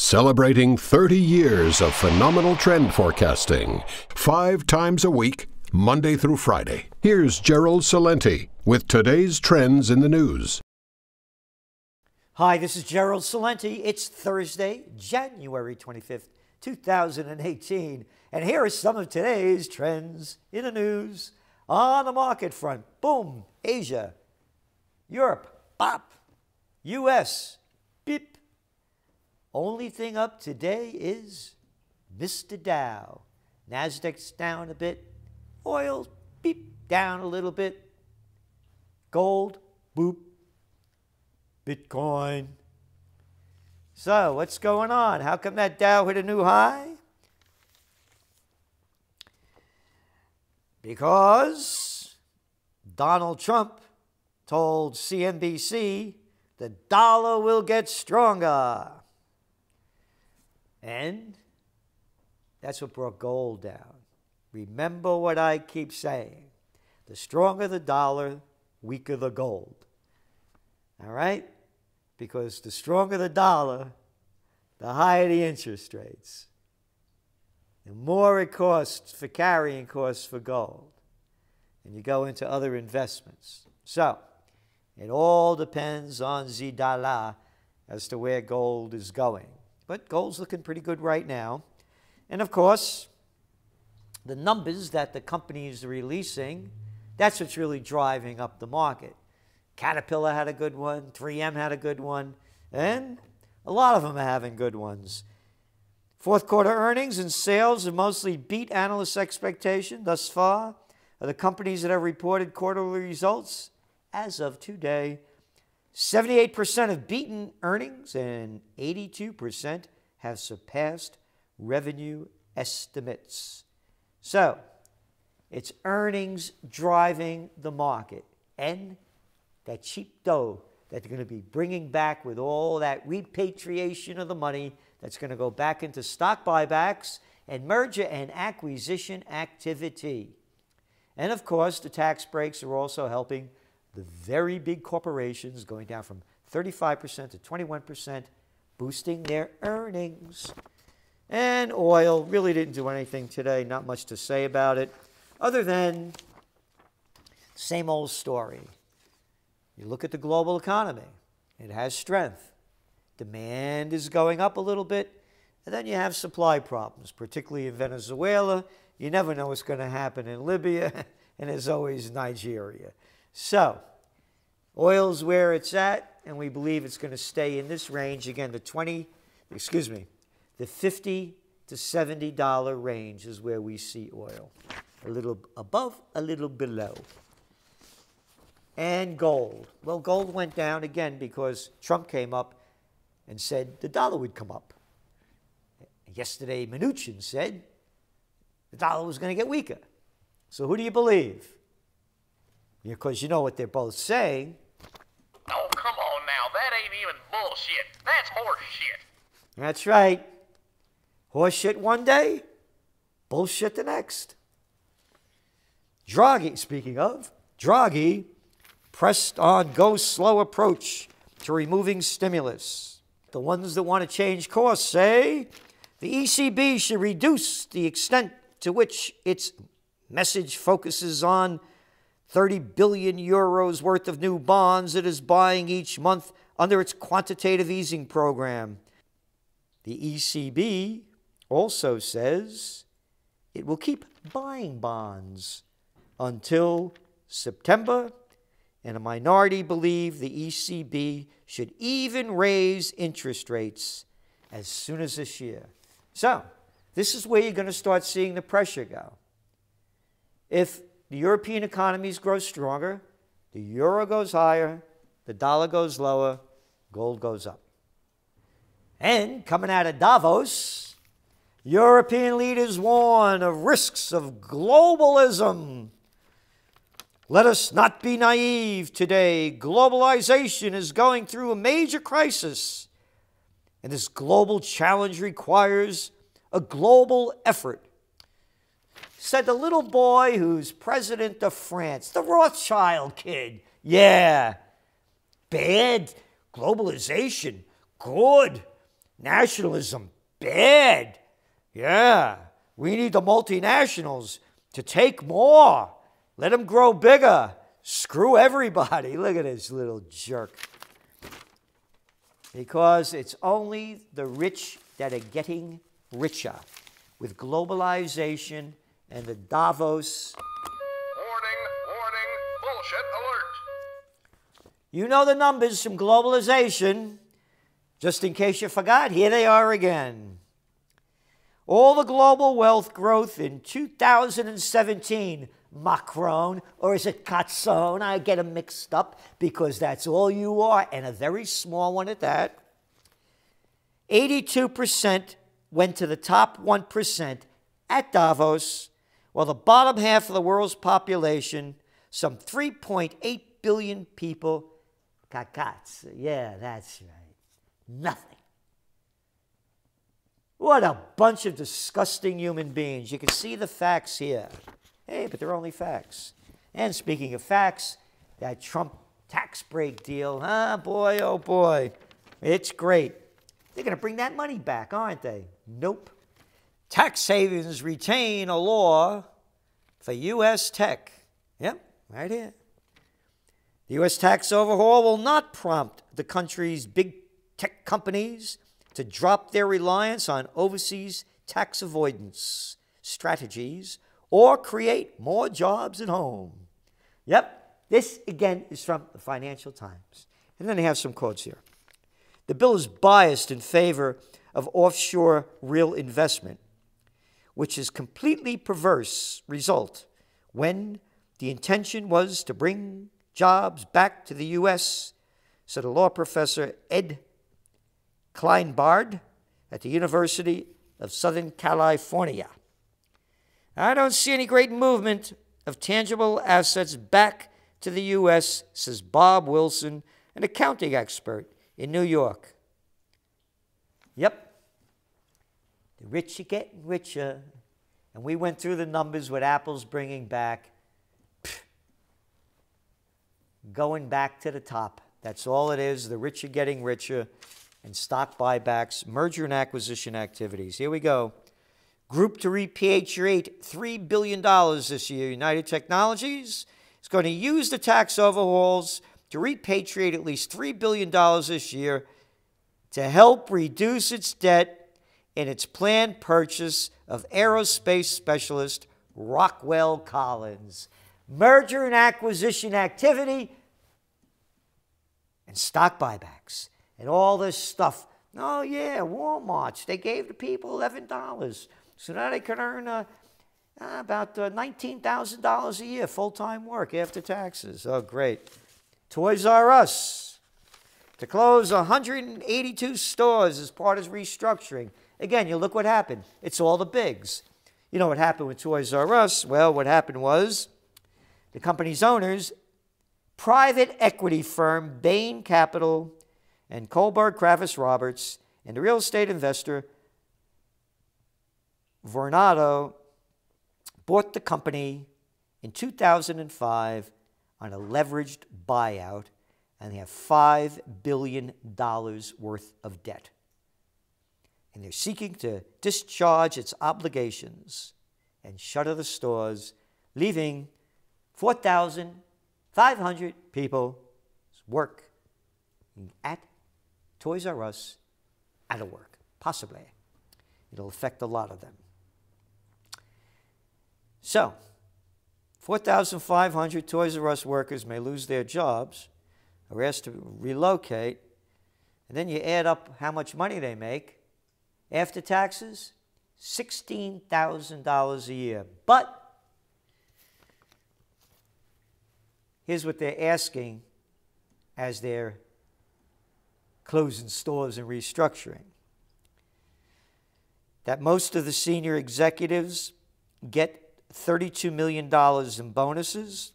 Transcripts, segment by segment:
Celebrating 30 years of phenomenal trend forecasting, 5 times a week, Monday through Friday. Here's Gerald Celente with today's trends in the news. Hi, this is Gerald Celente. It's Thursday, January 25th, 2018. And here are some of today's trends in the news. On the market front, boom, Asia, Europe, bop, US, beep. Only thing up today is Mr. Dow. Nasdaq's down a bit. Oil, beep, down a little bit. Gold, boop. Bitcoin. So, what's going on? How come that Dow hit a new high? Because Donald Trump told CNBC the dollar will get stronger. And that's what brought gold down. Remember what I keep saying. The stronger the dollar, weaker the gold. All right? Because the stronger the dollar, the higher the interest rates. The more it costs for carrying costs for gold. And you go into other investments. So, it all depends on the dollar as to where gold is going. But gold's looking pretty good right now. And of course, the numbers that the companies are releasing, that's what's really driving up the market. Caterpillar had a good one, 3M had a good one, and a lot of them are having good ones. Fourth quarter earnings and sales have mostly beat analysts' expectation thus far. Of the companies that have reported quarterly results as of today, 78% have beaten earnings and 82% have surpassed revenue estimates. So, it's earnings driving the market and that cheap dough that they're going to be bringing back with all that repatriation of the money that's going to go back into stock buybacks and merger and acquisition activity. And of course, the tax breaks are also helping the very big corporations, going down from 35% to 21%, boosting their earnings. And oil really didn't do anything today, not much to say about it, other than same old story. You look at the global economy, it has strength. Demand is going up a little bit, and then you have supply problems, particularly in Venezuela. You never know what's going to happen in Libya, and there's always Nigeria. So, oil's where it's at, and we believe it's going to stay in this range. Again, the $50 to $70 range is where we see oil. A little above, a little below. And gold. Well, gold went down again because Trump came up and said the dollar would come up. Yesterday, Mnuchin said the dollar was going to get weaker. So who do you believe? Because you know what they're both saying. Oh, come on now. That ain't even bullshit. That's horse shit. That's right. Horse shit one day, bullshit the next. Draghi, speaking of, Draghi pressed on go slow approach to removing stimulus. The ones that want to change course say the ECB should reduce the extent to which its message focuses on 30 billion euros worth of new bonds it is buying each month under its quantitative easing program. The ECB also says it will keep buying bonds until September, and a minority believe the ECB should even raise interest rates as soon as this year. So, this is where you're going to start seeing the pressure go. If the European economies grow stronger, the euro goes higher, the dollar goes lower, gold goes up. And coming out of Davos, European leaders warn of risks of globalism. Let us not be naive today. Globalization is going through a major crisis, and this global challenge requires a global effort. Said the little boy who's president of France, the Rothschild kid. Yeah, bad, globalization, good. Nationalism, bad. Yeah, we need the multinationals to take more. Let them grow bigger. Screw everybody. Look at this little jerk. Because it's only the rich that are getting richer with globalization and the Davos. Warning, warning, bullshit alert. You know the numbers from globalization. Just in case you forgot, here they are again. All the global wealth growth in 2017, Macron, or is it Cazzone? I get them mixed up because that's all you are, and a very small one at that. 82% went to the top 1% at Davos, while the bottom half of the world's population, some 3.8 billion people, cacats. Yeah, that's right. Nothing. What a bunch of disgusting human beings. You can see the facts here. Hey, but they're only facts. And speaking of facts, that Trump tax break deal, boy, oh boy, it's great. They're going to bring that money back, aren't they? Nope. Tax havens retain a law for U.S. tech. Yep, right here. The U.S. tax overhaul will not prompt the country's big tech companies to drop their reliance on overseas tax avoidance strategies or create more jobs at home. Yep, this again is from the Financial Times. And then they have some quotes here. The bill is biased in favor of offshore real investment, which is completely perverse result when the intention was to bring jobs back to the U.S., said a law professor Ed Kleinbard at the University of Southern California. I don't see any great movement of tangible assets back to the U.S., says Bob Wilson, an accounting expert in New York. Yep, the rich are getting richer. And we went through the numbers what Apple's bringing back. Going back to the top. That's all it is. The rich are getting richer. And stock buybacks, merger and acquisition activities. Here we go. Group to repatriate $3 billion this year. United Technologies is going to use the tax overhauls to repatriate at least $3 billion this year to help reduce its debt in its planned purchase of aerospace specialist Rockwell Collins. Merger and acquisition activity and stock buybacks. And all this stuff. Oh, yeah, Walmart's. They gave the people $11. So now they can earn about $19,000 a year, full-time work after taxes. Oh, great. Toys R Us to close 182 stores as part of restructuring. Again, you look what happened. It's all the bigs. You know what happened with Toys R Us? Well, what happened was the company's owners, private equity firm Bain Capital, and Kohlberg Kravis Roberts, and the real estate investor Vornado bought the company in 2005 on a leveraged buyout, and they have $5 billion worth of debt. And they're seeking to discharge its obligations and shutter the stores, leaving 4,500 people work at Toys R Us out of work, possibly. It'll affect a lot of them. So, 4,500 Toys R Us workers may lose their jobs or asked to relocate, and then you add up how much money they make after taxes, $16,000 a year. But here's what they're asking as they're closing stores and restructuring. That most of the senior executives get $32 million in bonuses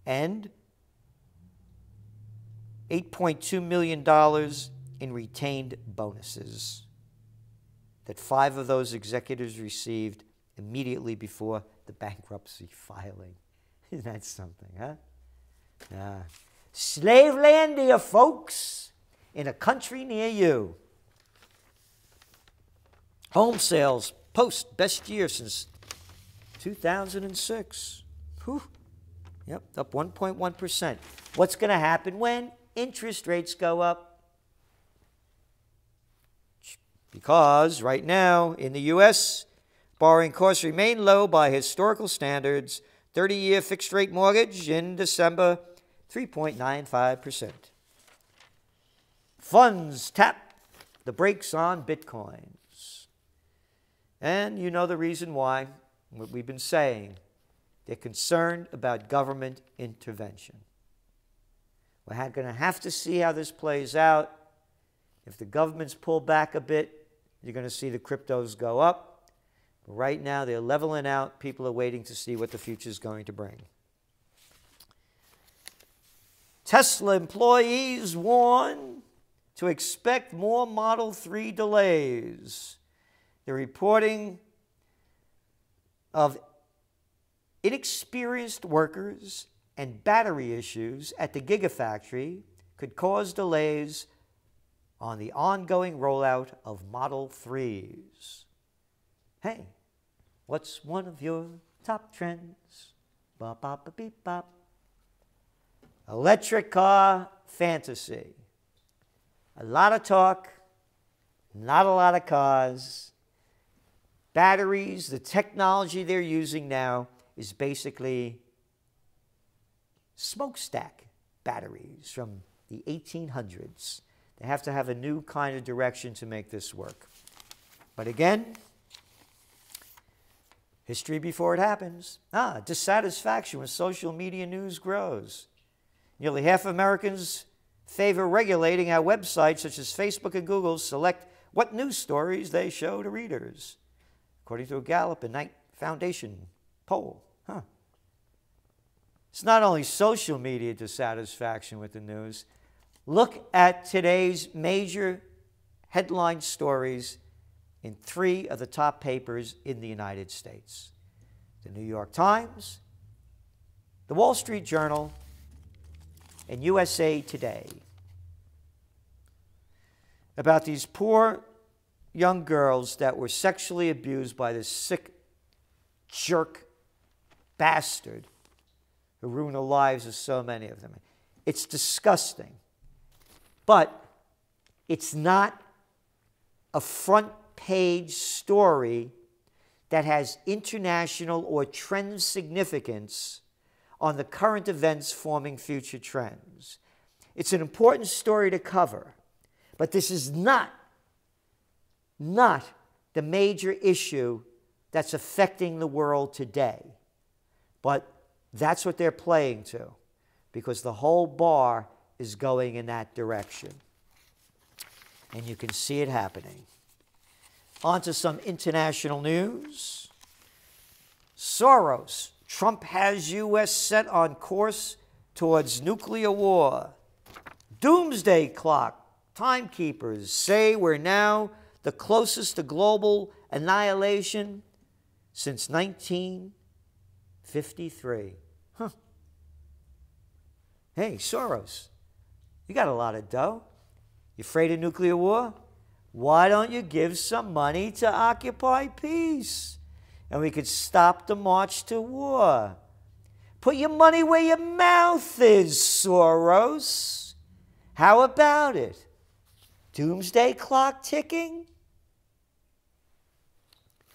and $8.2 million in retained bonuses that 5 of those executives received immediately before the bankruptcy filing. Isn't that something, huh? Slave land here, folks, in a country near you. Home sales post best year since 2006. Whew. Yep, up 1.1%. What's going to happen when interest rates go up? Because right now in the U.S., borrowing costs remain low by historical standards. 30-year fixed rate mortgage in December, 3.95%. Funds tap the brakes on Bitcoins. And you know the reason why, what we've been saying. They're concerned about government intervention. We're going to have to see how this plays out. If the governments pull back a bit, you're going to see the cryptos go up. But right now, they're leveling out. People are waiting to see what the future is going to bring. Tesla employees warn to expect more Model 3 delays. They're reporting of inexperienced workers and battery issues at the Gigafactory could cause delays on the ongoing rollout of Model 3s. Hey, what's one of your top trends? Bop, bop, bop, beep, bop. Electric car fantasy. A lot of talk, not a lot of cars. Batteries, the technology they're using now is basically smokestack batteries from the 1800s. They have to have a new kind of direction to make this work. But again, history before it happens. Dissatisfaction with social media news grows. Nearly half of Americans favor regulating how websites such as Facebook and Google select what news stories they show to readers, according to a Gallup and Knight Foundation poll. It's not only social media dissatisfaction with the news. Look at today's major headline stories in 3 of the top papers in the United States. The New York Times, the Wall Street Journal, and USA Today. About these poor young girls that were sexually abused by this sick jerk bastard who ruined the lives of so many of them. It's disgusting. But it's not a front page story that has international or trend significance on the current events forming future trends. It's an important story to cover, but this is not the major issue that's affecting the world today. But that's what they're playing to, because the whole bar is going in that direction. And you can see it happening. On to some international news. Soros. Trump has U.S. set on course towards nuclear war. Doomsday clock. Timekeepers say we're now the closest to global annihilation since 1953. Hey, Soros, you got a lot of dough. You afraid of nuclear war? Why don't you give some money to Occupy Peace? And we could stop the march to war. Put your money where your mouth is, Soros. How about it? Doomsday clock ticking?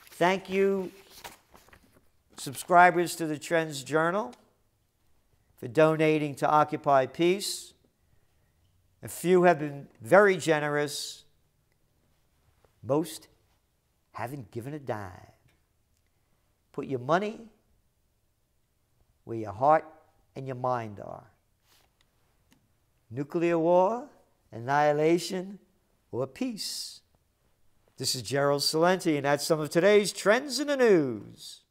Thank you, subscribers to the TrendsJournal, for donating to Occupy Peace. A few have been very generous. Most haven't given a dime. Put your money where your heart and your mind are. Nuclear war, annihilation, or peace. This is Gerald Celente, and that's some of today's trends in the news.